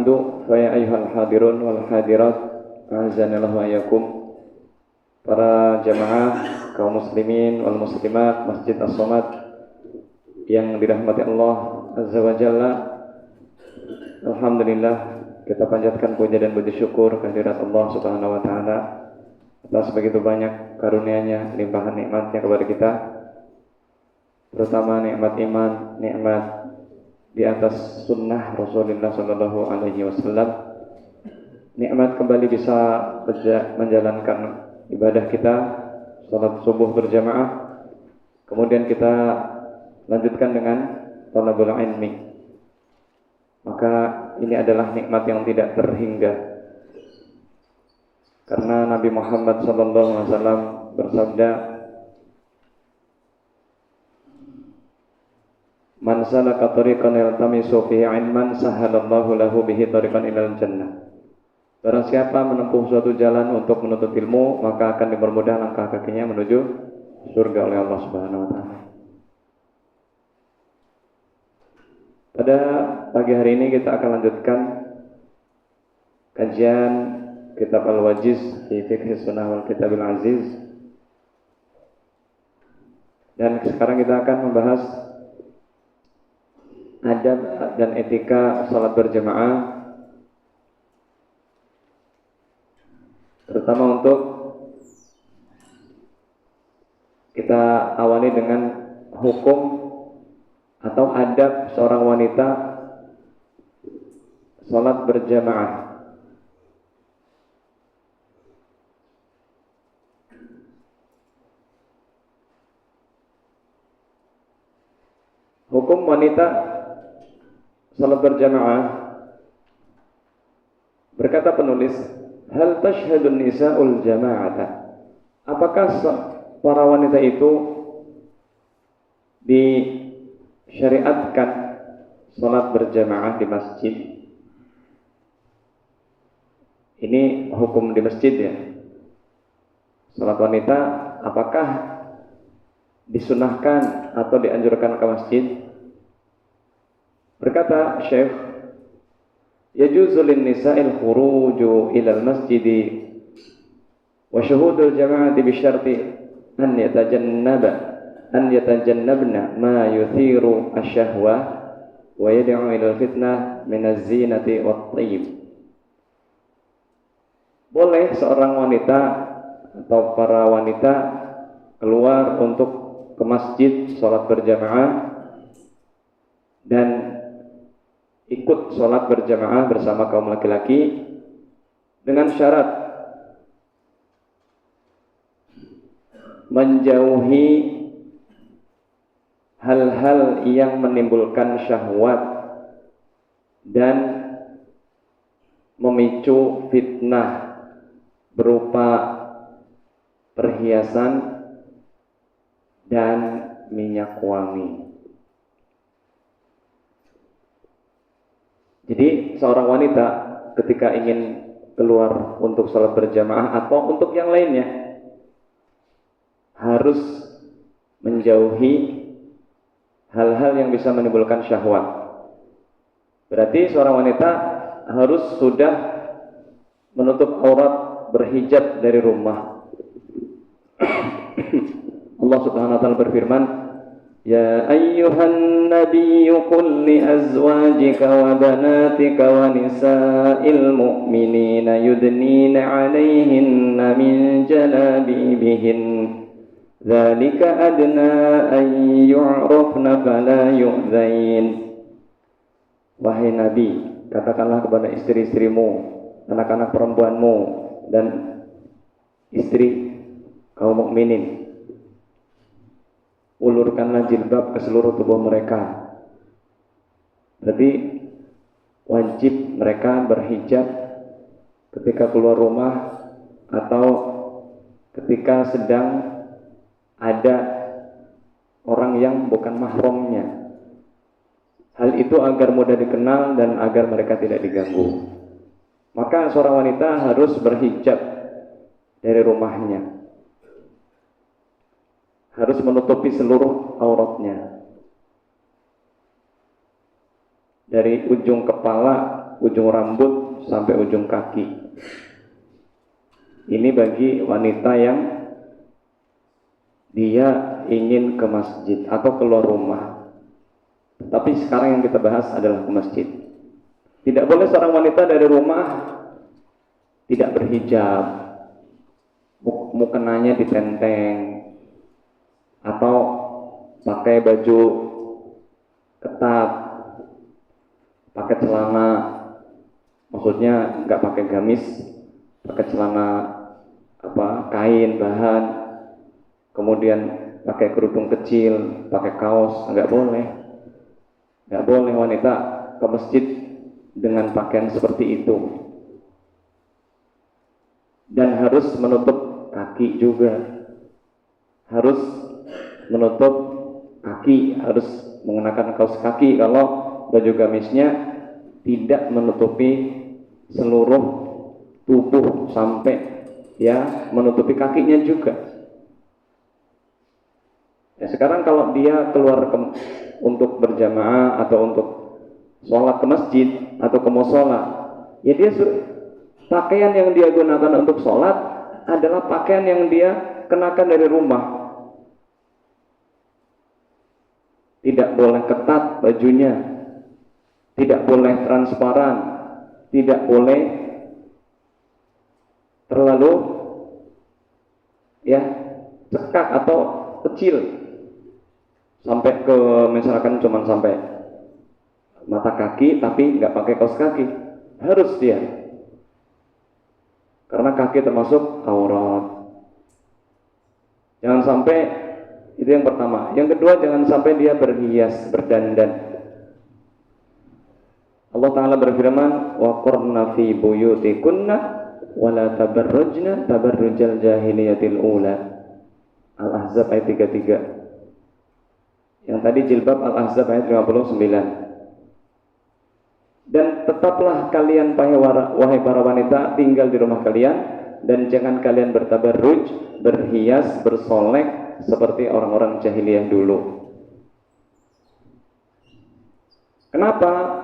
ba'du, fa ya ayyuhal hadirun wal hadirat, a'azanillahu wa iyyakum, para jamaah kaum muslimin wal muslimat Masjid As-Somad yang dirahmati Allah Azza wa Jalla. Alhamdulillah, kita panjatkan puja dan puji syukur kehadirat Allah Subhanahu wa taala atas begitu banyak karunia-Nya, limpahan nikmat-Nya kepada kita, terutama nikmat iman, nikmat di atas sunnah Rasulullah sallallahu alaihi wasallam, nikmat kembali bisa menjalankan ibadah kita, salat subuh berjamaah, kemudian kita lanjutkan dengan talabul ilmi. Maka ini adalah nikmat yang tidak terhingga, karena Nabi Muhammad sallallahu alaihi wasallam bersabda, "Man salaka tariqan yaltamisu fihi 'ilman sahalallahu lahu bihi tariqan ilal jannah." Barang siapa menempuh suatu jalan untuk menuntut ilmu, maka akan dipermudah langkah kakinya menuju surga oleh Allah Subhanahu wa taala. Pada pagi hari ini kita akan lanjutkan kajian Kitab Al-Wajiz fi Fiqh Sunnah wal Kitabil Aziz. Dan sekarang kita akan membahas adab dan etika salat berjamaah, terutama untuk kita awali dengan hukum atau adab seorang wanita salat berjamaah. Hukum wanita salat berjamaah, berkata penulis, hal tashhadun nisa'ul jama'ata. Apakah para wanita itu disyariatkan salat berjamaah di masjid? Ini hukum di masjid ya. Salat wanita apakah disunahkan atau dianjurkan ke masjid? Berkata Syekh, yajuzu lin nisa'il khuruju ila al-masjidi wa syuhudul jama'ati bi syarti an yatajannabna ma yuthiru asy-syahwa wa yad'u ila al-fitnah min az-zinati wat-tayyib. Boleh seorang wanita atau para wanita keluar untuk ke masjid salat berjamaah dan ikut sholat berjamaah bersama kaum laki-laki dengan syarat menjauhi hal-hal yang menimbulkan syahwat dan memicu fitnah berupa perhiasan dan minyak wangi. Jadi seorang wanita ketika ingin keluar untuk sholat berjamaah atau untuk yang lainnya harus menjauhi hal-hal yang bisa menimbulkan syahwat. Berarti seorang wanita harus sudah menutup aurat, berhijab dari rumah. Allah Subhanahu wa taala berfirman, ya ayyuhan nabiyyu qul li azwajika wa banatika wa nisa'il mu'minina yudnina 'alayhinna min jalabibihin dzalika adna an yu'rafna fala yu'dzain. Wahai Nabi, katakanlah kepada istri-istrimu, anak-anak perempuanmu dan istri kaum mukminin, ulurkanlah jilbab ke seluruh tubuh mereka. Berarti wajib mereka berhijab ketika keluar rumah atau ketika sedang ada orang yang bukan mahramnya. Hal itu agar mudah dikenal dan agar mereka tidak diganggu. Maka seorang wanita harus berhijab dari rumahnya, harus menutupi seluruh auratnya, dari ujung kepala ujung rambut sampai ujung kaki. Ini bagi wanita yang dia ingin ke masjid atau keluar rumah. Tapi sekarang yang kita bahas adalah ke masjid. Tidak boleh seorang wanita dari rumah tidak berhijab, mukenanya ditenteng, atau pakai baju ketat, pakai celana, maksudnya nggak pakai gamis, pakai celana kain bahan, kemudian pakai kerudung kecil, pakai kaos, nggak boleh wanita ke masjid dengan pakaian seperti itu, dan harus menutup kaki juga, harus menutup kaki, harus mengenakan kaos kaki kalau baju gamisnya tidak menutupi seluruh tubuh sampai menutupi kakinya juga. Sekarang kalau dia keluar untuk berjamaah atau untuk sholat ke masjid atau ke musola, dia pakaian yang dia gunakan untuk sholat adalah pakaian yang dia kenakan dari rumah. Tidak boleh ketat bajunya, tidak boleh transparan, tidak boleh terlalu cekak atau kecil sampai ke misalkan cuman sampai mata kaki tapi nggak pakai kaos kaki, harus dia, karena kaki termasuk aurat. Jangan sampai, itu yang pertama. Yang kedua, jangan sampai dia berhias, berdandan. Allah Ta'ala berfirman, wa qurna fi buyutikunna wa la tabarrujna tabarrujal jahiliyatil ula. Al-Ahzab ayat 33. Yang tadi jilbab Al-Ahzab ayat 59. Dan tetaplah kalian wahai para wanita tinggal di rumah kalian, dan jangan kalian bertabarruj, berhias, bersolek seperti orang-orang jahiliyah dulu. Kenapa?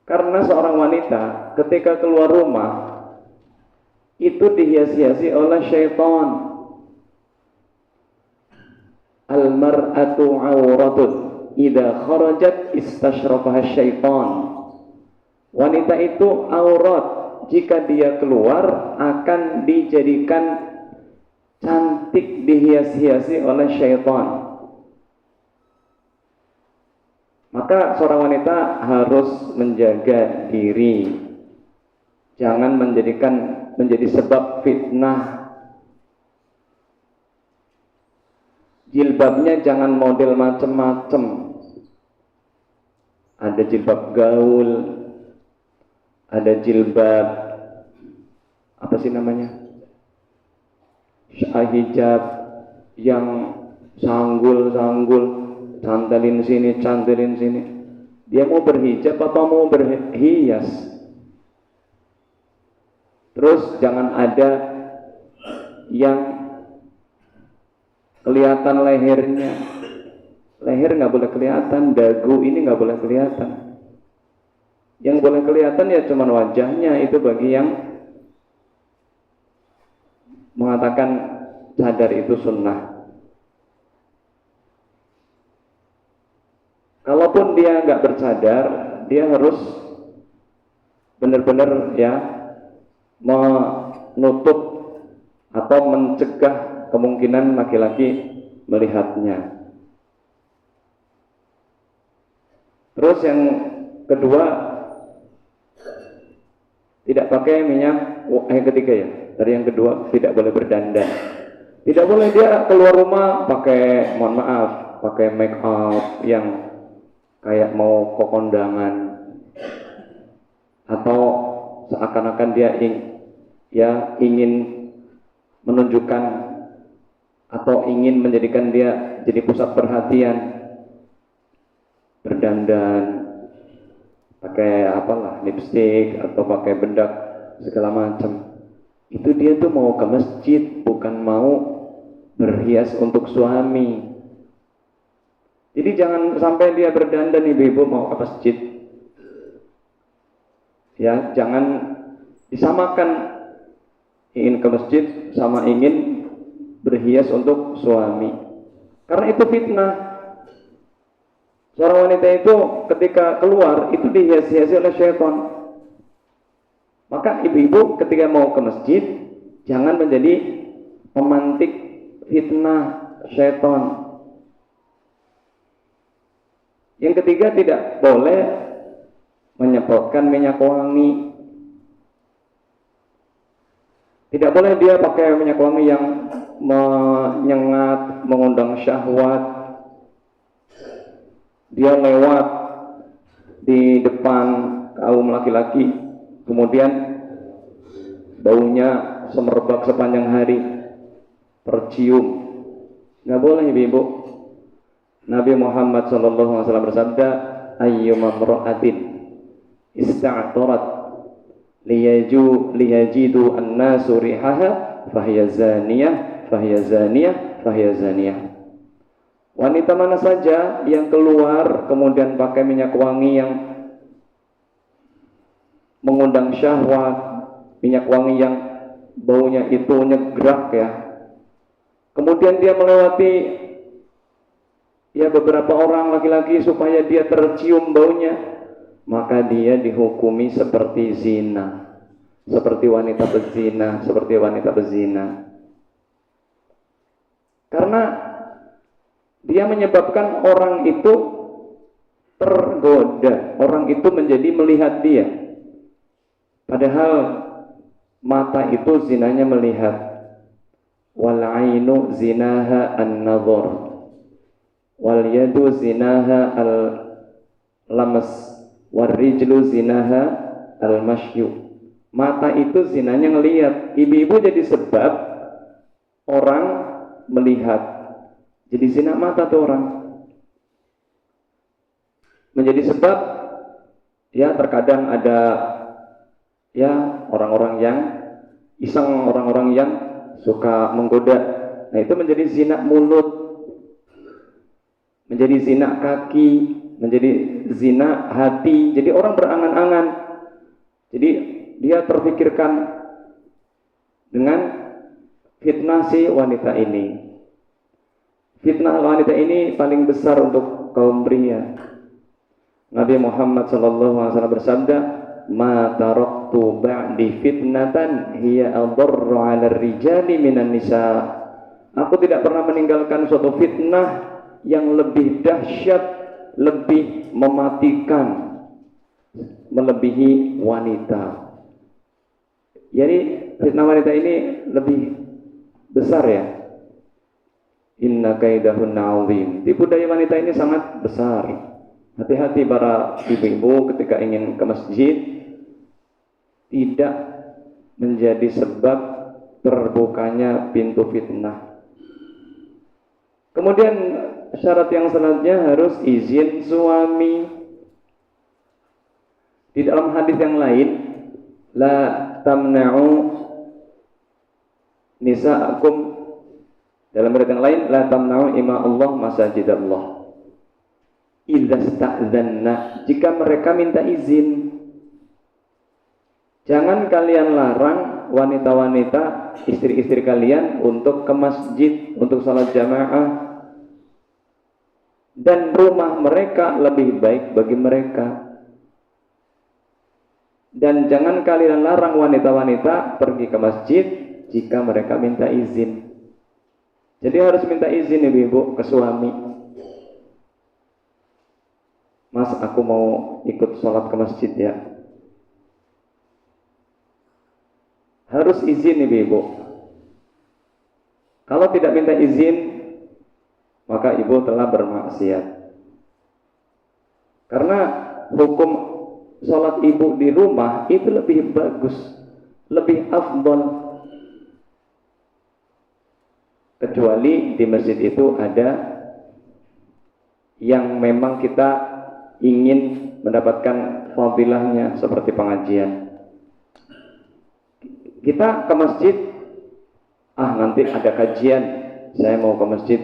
Karena seorang wanita ketika keluar rumah itu dihias-hiasi oleh syaitan. Al-mar'atu auratun idza kharajat istashrafaha syaitan. Wanita itu aurat, jika dia keluar akan dijadikan cantik, dihias-hiasi oleh syaitan. Maka seorang wanita harus menjaga diri, jangan menjadi sebab fitnah. Jilbabnya jangan model macam-macam. Ada jilbab gaul, ada jilbab apa sih namanya, hijab yang sanggul-sanggul, cantelin sini, cantelin sini. Dia mau berhijab apa mau berhias? Terus jangan ada yang kelihatan lehernya. Leher nggak boleh kelihatan, dagu ini nggak boleh kelihatan. Yang boleh kelihatan ya cuman wajahnya, itu bagi yang mengatakan cadar itu sunnah. Kalaupun dia nggak bercadar, dia harus benar-benar menutup atau mencegah kemungkinan laki-laki melihatnya. Terus yang kedua, tidak pakai minyak. Yang ketiga ya. Dari yang kedua, tidak boleh berdandan. Tidak boleh dia keluar rumah pakai, mohon maaf, pakai make up yang kayak mau ke kondangan, atau seakan-akan dia ingin menunjukkan atau ingin menjadikan dia jadi pusat perhatian, berdandan, pakai lipstik atau pakai bedak segala macam. Itu dia tuh mau ke masjid, bukan mau berhias untuk suami. Jadi jangan sampai dia berdandan, ibu-ibu mau ke masjid Ya, jangan disamakan ingin ke masjid sama ingin berhias untuk suami. Karena itu fitnah. Seorang wanita itu ketika keluar itu dihias-hiasi oleh syaitan. Maka ibu-ibu ketika mau ke masjid jangan menjadi memantik fitnah syaitan. Yang ketiga, tidak boleh menyemprotkan minyak wangi. Tidak boleh dia pakai minyak wangi yang menyengat, mengundang syahwat. Dia lewat di depan kaum laki-laki, kemudian baunya semerbak sepanjang hari, tercium. Nggak boleh ibu-ibu. Nabi Muhammad SAW bersabda, ayyuma mra'atin ista'tarat liyajidu an-nasu rihaha fahiya zaniyah fahiya zaniyah fahiya zaniyah. Wanita mana saja yang keluar kemudian pakai minyak wangi yang mengundang syahwat, minyak wangi yang baunya itu nyegrak ya, kemudian dia melewati ya beberapa orang laki-laki supaya dia tercium baunya, maka dia dihukumi seperti zina, seperti wanita berzina, seperti wanita berzina. Karena dia menyebabkan orang itu tergoda, orang itu menjadi melihat dia. Padahal mata itu zinanya melihat. Wal ainu zinaha an-nadhar. Wal yadu zinaha al-lamas. Wal rijlu zinaha al-mashyu. Mata itu zinanya ngelihat. Ibu-ibu jadi sebab orang melihat. Jadi zina mata tuh orang. Menjadi sebab ya terkadang ada ya orang-orang yang iseng, orang-orang yang suka menggoda. Nah itu menjadi zina mulut, menjadi zina kaki, menjadi zina hati. Jadi orang berangan-angan. Jadi dia terpikirkan dengan fitnah si wanita ini. Fitnah wanita ini paling besar untuk kaum pria. Nabi Muhammad SAW bersabda, ma taraktu ba'di fitnatan hiya adarru 'ala ar-rijali minan nisa. Aku tidak pernah meninggalkan suatu fitnah yang lebih dahsyat, lebih mematikan, melebihi wanita. Jadi fitnah wanita ini lebih besar ya. Inna kaidahunna 'azim. Tipu daya wanita ini sangat besar. Hati-hati para ibu-ibu ketika ingin ke masjid, tidak menjadi sebab terbukanya pintu fitnah. Kemudian syarat yang selanjutnya harus izin suami. Di dalam hadis yang lain, la tamna'u nisa'akum, dalam riwayat yang lain, la tamna'u ima Allah masajidallah idza sta'dzanna, jika mereka minta izin. Jangan kalian larang wanita-wanita, istri-istri kalian untuk ke masjid, untuk salat jamaah, dan rumah mereka lebih baik bagi mereka. Dan jangan kalian larang wanita-wanita pergi ke masjid jika mereka minta izin. Jadi harus minta izin ibu-ibu ke suami. Mas, aku mau ikut sholat ke masjid ya. Harus izin ibu-ibu. Kalau tidak minta izin, maka ibu telah bermaksiat. Karena hukum sholat ibu di rumah itu lebih bagus, lebih afdal. Kecuali di masjid itu ada yang memang kita ingin mendapatkan fadilahnya seperti pengajian. Kita ke masjid, nanti ada kajian, saya mau ke masjid.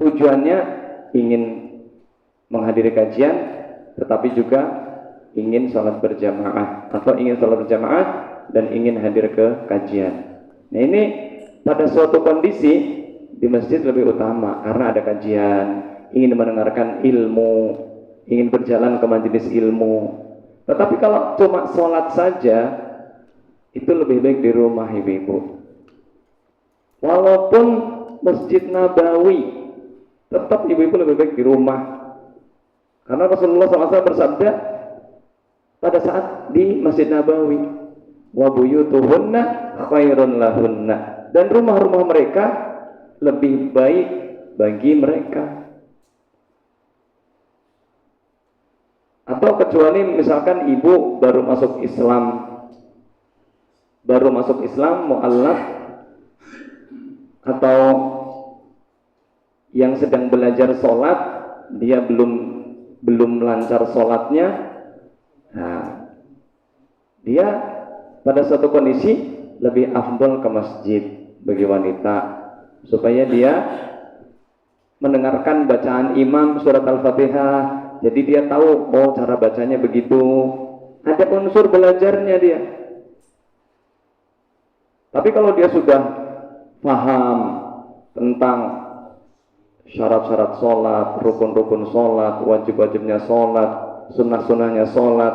Tujuannya ingin menghadiri kajian, tetapi juga ingin sholat berjamaah atau ingin sholat berjamaah dan ingin hadir ke kajian. Nah ini pada suatu kondisi di masjid lebih utama karena ada kajian, ingin mendengarkan ilmu, ingin berjalan ke majelis ilmu. Tetapi kalau cuma sholat saja, itu lebih baik di rumah ibu-ibu. Walaupun Masjid Nabawi, tetap ibu-ibu lebih baik di rumah. Karena Rasulullah SAW bersabda pada saat di Masjid Nabawi, wa buyutuhunna khairun lahunna, dan rumah-rumah mereka lebih baik bagi mereka. Atau kecuali misalkan ibu baru masuk Islam mu'allaf, atau yang sedang belajar sholat, dia belum lancar sholatnya, nah, dia pada suatu kondisi lebih afdol ke masjid bagi wanita supaya dia mendengarkan bacaan imam surat Al-Fatihah, jadi dia tahu oh cara bacanya begitu, ada unsur belajarnya dia. Tapi kalau dia sudah paham tentang syarat-syarat sholat, rukun-rukun sholat, wajib-wajibnya sholat, sunnah-sunnahnya sholat,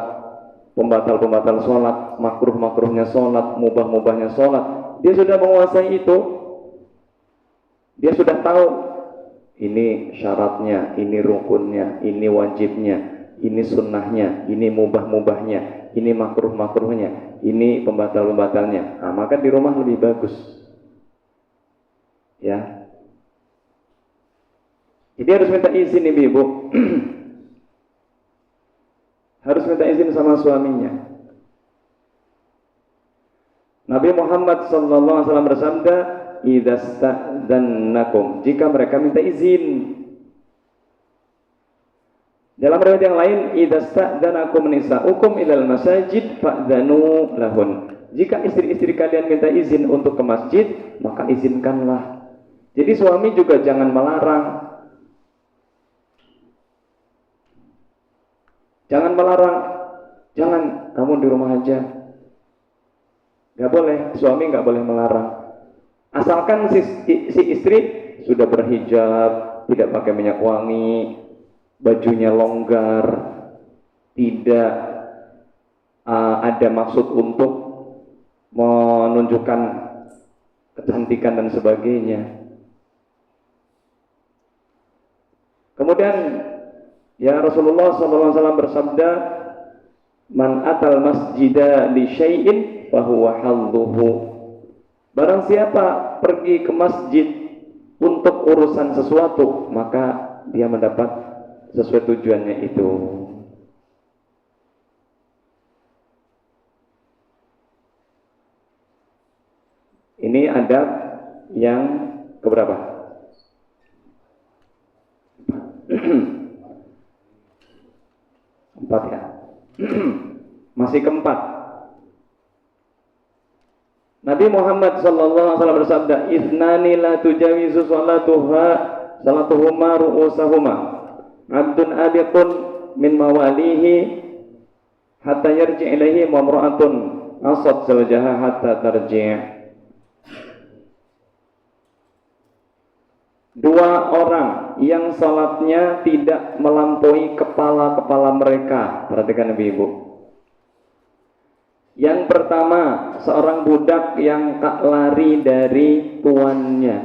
pembatal-pembatal sholat, makruh-makruhnya sholat, mubah-mubahnya sholat, dia sudah menguasai itu. Dia sudah tahu ini syaratnya, ini rukunnya, ini wajibnya, ini sunnahnya, ini mubah-mubahnya, ini makruh-makruhnya, ini pembatal-pembatalnya. Nah, maka di rumah lebih bagus. Ya. Jadi harus minta izin ibu-ibu. Harus minta izin sama suaminya. Nabi Muhammad SAW bersabda, "Idza sta'dzannakum," jika mereka minta izin. Dalam riwayat yang lain, "Idza sta'dzanakum nisa'ukum ilal masajid fa'dzanu lahun." Jika istri-istri kalian minta izin untuk ke masjid, maka izinkanlah. Jadi suami juga jangan melarang. Jangan melarang. Jangan, kamu di rumah aja. Gak boleh, suami gak boleh melarang. Asalkan si istri sudah berhijab, tidak pakai minyak wangi, bajunya longgar, tidak ada maksud untuk menunjukkan kecantikan dan sebagainya. Kemudian ya Rasulullah SAW bersabda, "Man atal masjida li syai'in fahuwa hadduhu." Barang siapa pergi ke masjid untuk urusan sesuatu, maka dia mendapat sesuai tujuannya itu. Ini adab yang keberapa? Empat ya. Masih keempat. Nabi Muhammad SAW bersabda, "Ithnani la tujawizu salatuhuma ru'usahuma. Abdun abiqun min mawalihi hatta yarji' ilaihi wa imra'atun asad zawjaha hatta tarji'." Dua orang yang salatnya tidak melampaui kepala-kepala mereka. Perhatikan ibu-ibu. Yang pertama, seorang budak yang tak lari dari tuannya,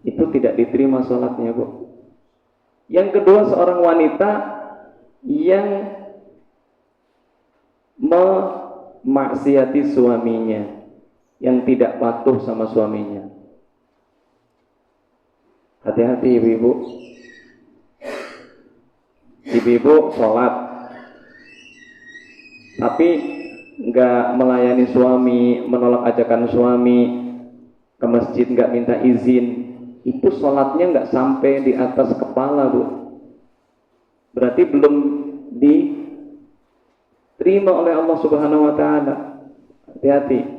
itu tidak diterima salatnya, Bu. Yang kedua, seorang wanita yang memaksiati suaminya, yang tidak patuh sama suaminya. Hati-hati ibu-ibu. Ibu-ibu sholat, tapi nggak melayani suami, menolak ajakan suami, ke masjid nggak minta izin, itu sholatnya nggak sampai di atas kepala, Bu. Berarti belum diterima oleh Allah Subhanahu wa Ta'ala. Hati-hati.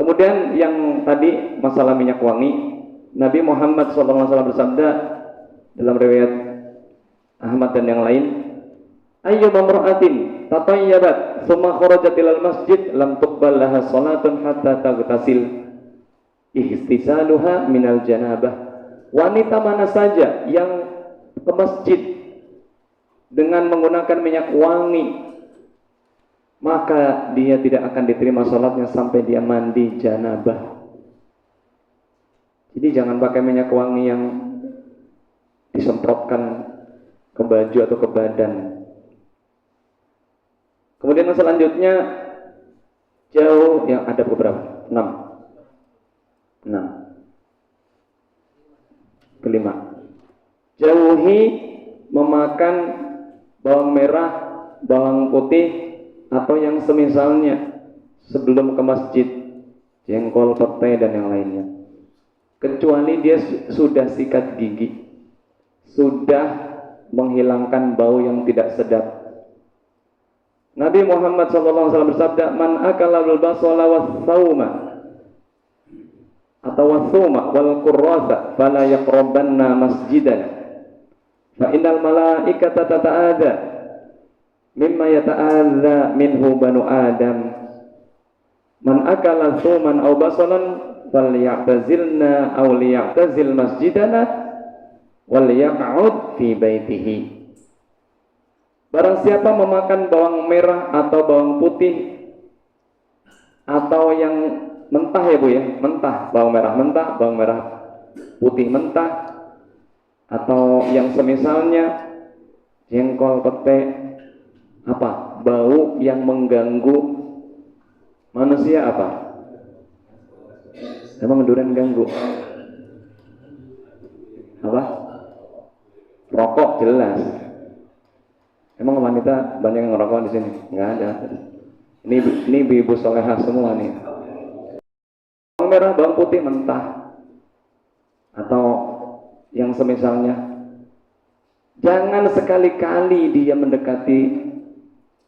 Kemudian yang tadi masalah minyak wangi, Nabi Muhammad SAW bersabda dalam riwayat Ahmad dan yang lain, "Ayyu mamra'atin tatayyabat tsumma kharajat ilal masjid lam tuqbal laha salatun hatta taghtasil ihtisaluha minal janabah." Wanita mana saja yang ke masjid dengan menggunakan minyak wangi, maka dia tidak akan diterima salatnya sampai dia mandi janabah. Jadi jangan pakai minyak wangi yang disemprotkan ke baju atau ke badan. Kemudian yang selanjutnya, jauh yang ada beberapa, 6. Kelima, jauhi memakan bawang merah, bawang putih atau yang semisalnya sebelum ke masjid, jengkol, petai dan yang lainnya. Kecuali dia sudah sikat gigi, sudah menghilangkan bau yang tidak sedap. Nabi Muhammad SAW bersabda, "Man akala al-basala was-sauma atau was-suma wal qurrasa fala yaqrabanna masjidana fa innal malaikata tata'adza mimma yata'adza minhu banu adam. Man akala suman aw basalan falyatazilna aw liyatazil masjidana wal yaq'ud fi baitihi." Barang siapa memakan bawang merah atau bawang putih atau yang mentah ya Bu ya, mentah, bawang merah putih mentah atau yang semisalnya jengkol, pete, apa? Bau yang mengganggu manusia apa? Emang durian ganggu? Apa? Rokok jelas. Emang wanita banyak yang ngerokok di sini? Enggak ada. Ini ibu solehah semua nih. Bawang merah, bawang putih mentah atau yang semisalnya. Jangan sekali-kali dia mendekati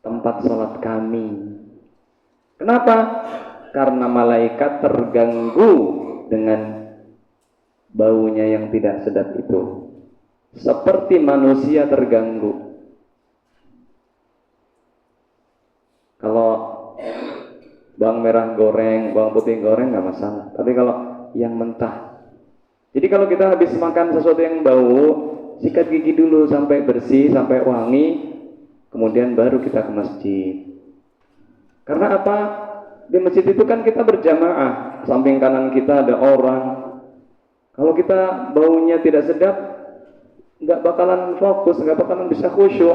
tempat sholat kami. Kenapa? Karena malaikat terganggu dengan baunya yang tidak sedap itu, seperti manusia terganggu. Kalau bawang merah goreng, bawang putih goreng nggak masalah. Tapi kalau yang mentah, jadi kalau kita habis makan sesuatu yang bau, sikat gigi dulu sampai bersih, sampai wangi, kemudian baru kita ke masjid. Karena apa? Di masjid itu kan kita berjamaah, samping kanan kita ada orang. Kalau kita baunya tidak sedap, nggak bakalan fokus, nggak bakalan bisa khusyuk.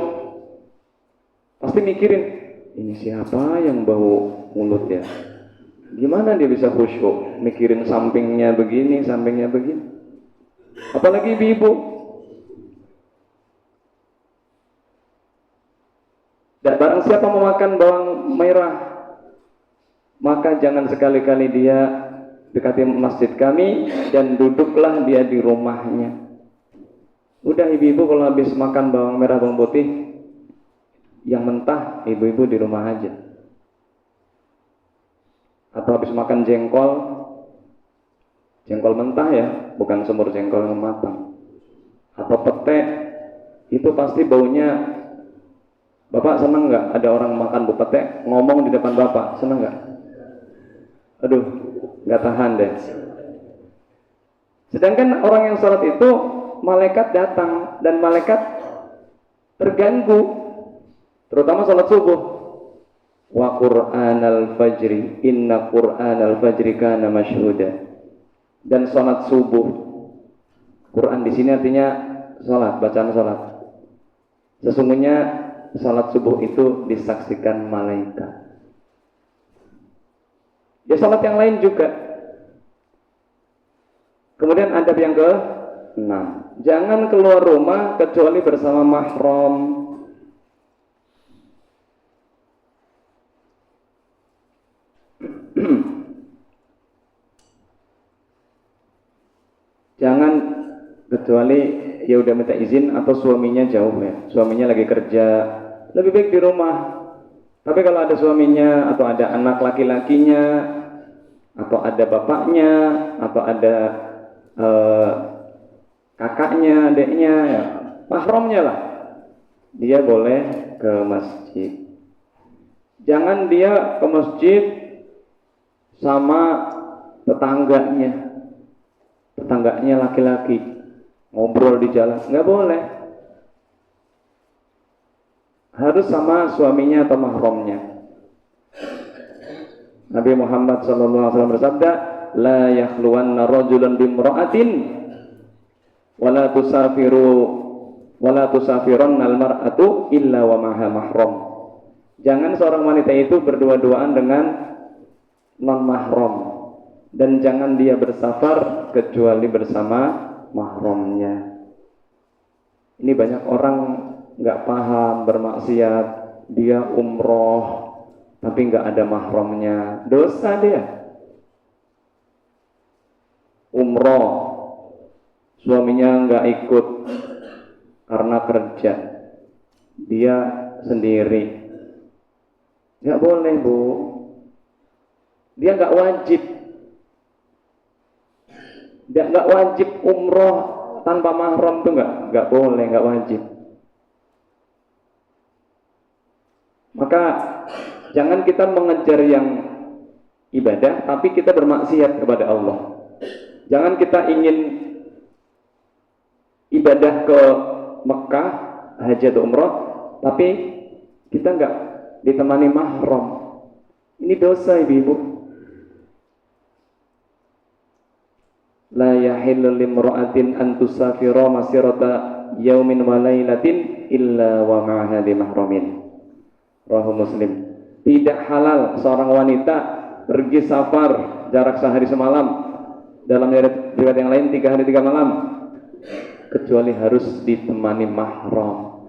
Pasti mikirin, ini siapa yang bau mulut ya? Gimana dia bisa khusyuk? Mikirin sampingnya begini, sampingnya begini. Apalagi ibu-ibu. Dan barang siapa memakan bawang merah, maka jangan sekali-kali dia dekati masjid kami dan duduklah dia di rumahnya. Udah ibu-ibu kalau habis makan bawang merah, bawang putih yang mentah, ibu-ibu di rumah aja. Atau habis makan jengkol mentah ya, bukan semur jengkol yang matang. Atau pete, itu pasti baunya. Bapak seneng nggak ada orang makan bu pete ngomong di depan bapak? Seneng nggak? Aduh, nggak tahan deh. Sedangkan orang yang sholat itu malaikat datang dan malaikat terganggu. Terutama sholat subuh. Wa Qur'anal fajri, inna Qur'anal fajri kana masyhuda. Dan sholat subuh. Quran di sini artinya sholat, bacaan sholat. Sesungguhnya sholat subuh itu disaksikan malaikat. Ya sholat yang lain juga. Kemudian adab yang ke-6, jangan keluar rumah kecuali bersama mahram. Jangan kecuali ya udah minta izin atau suaminya jauh ya, suaminya lagi kerja, lebih baik di rumah. Tapi kalau ada suaminya atau ada anak laki-lakinya atau ada bapaknya atau ada eh, kakaknya, adiknya, ya, mahramnya lah, dia boleh ke masjid. Jangan dia ke masjid sama tetangganya laki-laki, ngobrol di jalan, nggak boleh. Harus sama suaminya atau mahramnya. Nabi Muhammad SAW bersabda, la yakhluwanna rajulun bimra'atin wala tusafiranna al-mar'atu illa wa maha mahram. Jangan seorang wanita itu berdua-duaan dengan non mahram, dan jangan dia bersafar kecuali bersama mahramnya. Ini banyak orang nggak paham, bermaksiat, dia umroh tapi nggak ada mahramnya, dosa dia. Umroh, suaminya nggak ikut karena kerja, dia sendiri, nggak boleh bu. Dia nggak wajib umroh tanpa mahram, tuh nggak boleh, nggak wajib. Maka jangan kita mengejar yang ibadah tapi kita bermaksiat kepada Allah. Jangan kita ingin ibadah ke Mekah, haji atau umroh, tapi kita nggak ditemani mahram. Ini dosa, ibu-ibu. La yahillu limra'atin an tusafira masirata yaumin wa lailatin illa wa ma'aha di mahramin. Rawahu Muslim. Tidak halal seorang wanita pergi safar jarak sehari semalam, dalam riwayat yang lain 3 hari 3 malam, kecuali harus ditemani mahram.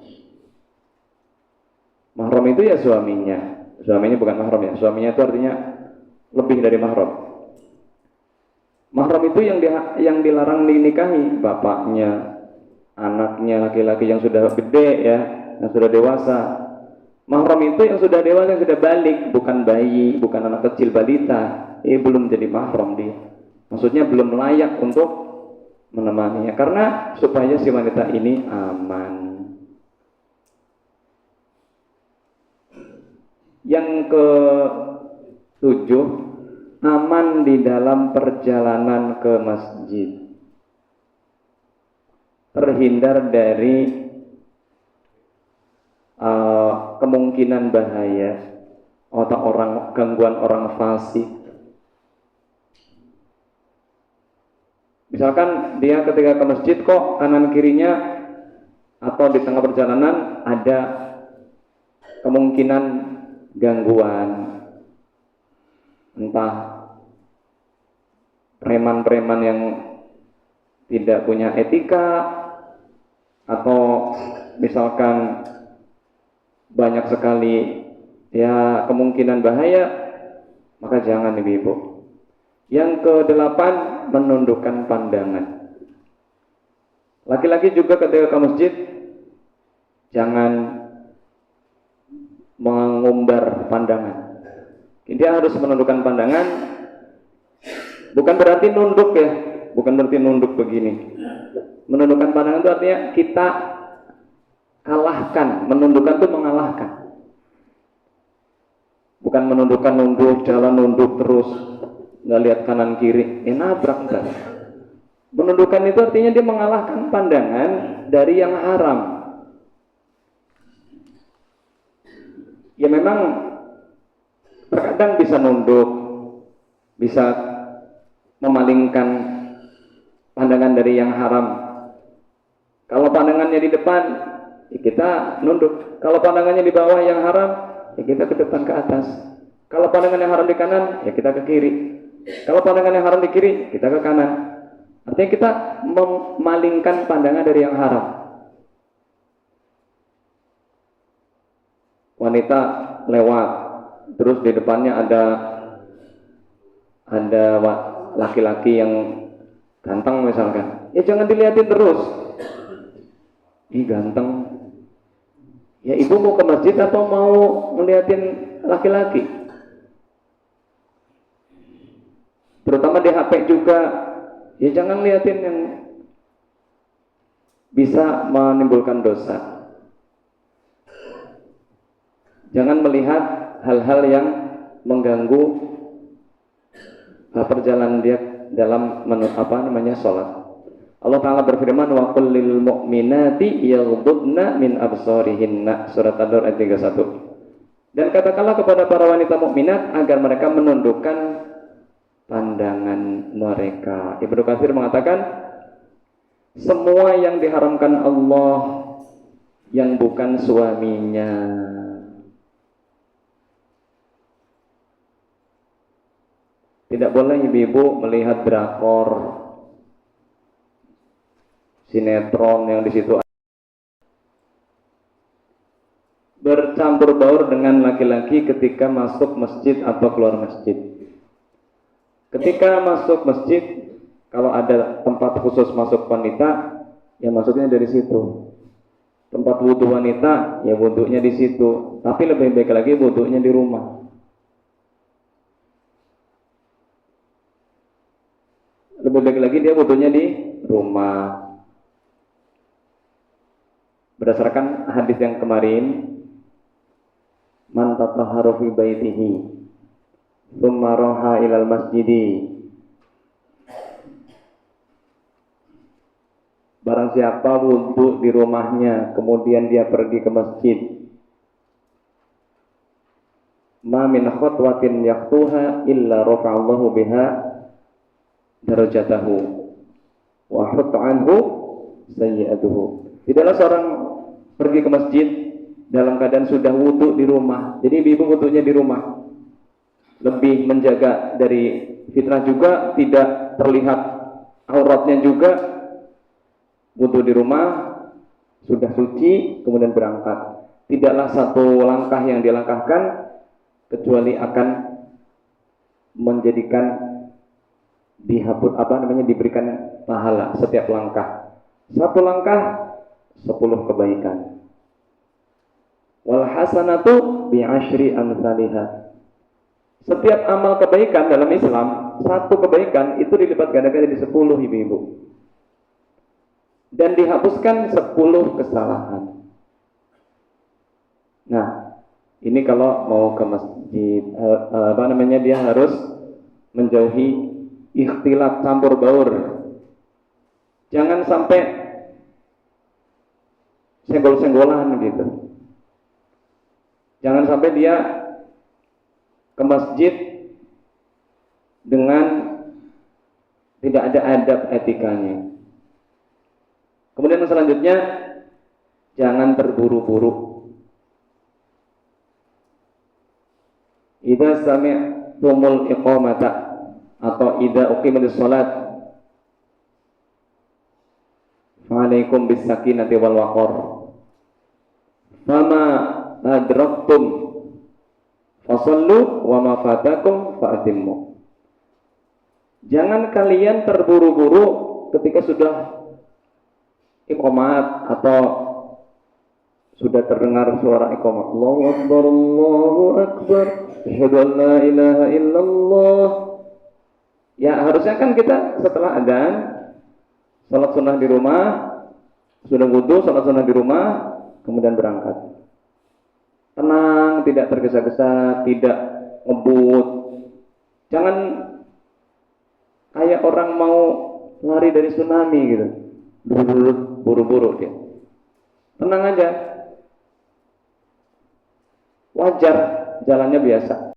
Mahram itu ya suaminya. Suaminya bukan mahram ya. Suaminya itu artinya lebih dari mahram. Mahram itu yang dilarang dinikahi, bapaknya, anaknya laki-laki yang sudah gede ya, yang sudah dewasa. Mahram itu yang sudah dewasa, yang sudah balik, bukan bayi, bukan anak kecil balita. Belum jadi mahram dia. Maksudnya belum layak untuk menemaninya, karena supaya si wanita ini aman. Yang ke-7, aman di dalam perjalanan ke masjid. Terhindar dari kemungkinan bahaya atau gangguan orang fasik. Misalkan dia ketika ke masjid kok kanan kirinya atau di tengah perjalanan ada kemungkinan gangguan, entah preman-preman yang tidak punya etika, atau misalkan banyak sekali ya kemungkinan bahaya, maka jangan, ibu-ibu. Yang ke-8, menundukkan pandangan. Laki-laki juga ketika ke masjid jangan mengumbar pandangan. Dia harus menundukkan pandangan. Bukan berarti nunduk ya, bukan berarti nunduk begini. Menundukkan pandangan itu artinya kita kalahkan. Menundukkan itu mengalahkan. Bukan menundukkan, nunduk, jalan nunduk terus, nggak lihat kanan kiri, nabrak enggak. Menundukkan itu artinya dia mengalahkan pandangan dari yang haram. Ya memang terkadang bisa nunduk, bisa memalingkan pandangan dari yang haram. Kalau pandangannya di depan, ya kita nunduk. Kalau pandangannya di bawah yang haram, ya kita ke depan ke atas. Kalau pandangan yang haram di kanan, ya kita ke kiri. Kalau pandangan yang haram di kiri, kita ke kanan. Artinya kita memalingkan pandangan dari yang haram. Wanita lewat, terus di depannya ada laki-laki yang ganteng misalkan, ya jangan dilihatin terus. Ih ganteng, ya ibu mau ke masjid atau mau ngeliatin laki-laki? Terutama di HP juga Ya jangan liatin yang bisa menimbulkan dosa. Jangan melihat hal-hal yang mengganggu perjalanan dia dalam sholat. Allah Ta'ala berfirman, wa qul lil mu'minati yaghdudna min absarihinna, surat An-Nur ayat 31. Dan katakanlah kepada para wanita mukminat agar mereka menundukkan pandangan mereka. Ibnu Katsir mengatakan, semua yang diharamkan Allah yang bukan suaminya. Tidak boleh ibu-ibu melihat drakor, sinetron yang di situ bercampur baur dengan laki-laki ketika masuk masjid atau keluar masjid. Ketika masuk masjid, kalau ada tempat khusus masuk wanita, ya masuknya dari situ. Tempat wudhu wanita, ya wudhunya di situ. Tapi lebih baik lagi wudhunya di rumah. Lebih baik lagi dia wudhunya di rumah. Berdasarkan hadis yang kemarin, man tatahharu fi baitihi tsumma raha ilal masjidi, barang siapa wudhu di rumahnya kemudian dia pergi ke masjid, ma min khutwatin yaqtuha illa rafa'allahu biha darajatahu wa hatta anhu sayyi'atuhu. Tidaklah seorang pergi ke masjid dalam keadaan sudah wudhu di rumah. Jadi ibu wudhunya di rumah, lebih menjaga dari fitnah juga, tidak terlihat auratnya juga. Wudhu di rumah, sudah suci, kemudian berangkat. Tidaklah satu langkah yang dilangkahkan kecuali akan menjadikan diberikan pahala setiap langkah. Satu langkah 10 kebaikan. Wal hasanatu bi asyri amsalihha. Setiap amal kebaikan dalam Islam, satu kebaikan itu dilipat gandakan jadi 10 ibu-ibu. Dan dihapuskan 10 kesalahan. Nah, ini kalau mau ke masjid, dia harus menjauhi ikhtilat, campur baur. Jangan sampai senggol-senggolan gitu. Jangan sampai dia ke masjid dengan tidak ada adab etikanya. Kemudian selanjutnya, jangan terburu-buru. Idza sami'tumul iqamata atau idza uqimatis shalat fa'alaikum bis sakinati wal waqar. Fama adraktum fasallu wa ma fatakum fa'atimmu. Jangan kalian terburu-buru ketika sudah iqamat atau sudah terdengar suara iqamat. Allahu akbar, Allahu akbar, asyhadu an la ilaha illallah. Ya, harusnya kan kita setelah adzan salat sunnah di rumah, sudah wudu, salat sunnah di rumah, kemudian berangkat. Tenang, tidak tergesa-gesa, tidak ngebut. Jangan kayak orang mau lari dari tsunami gitu. Buru-buru dia. Tenang aja. Wajar, jalannya biasa.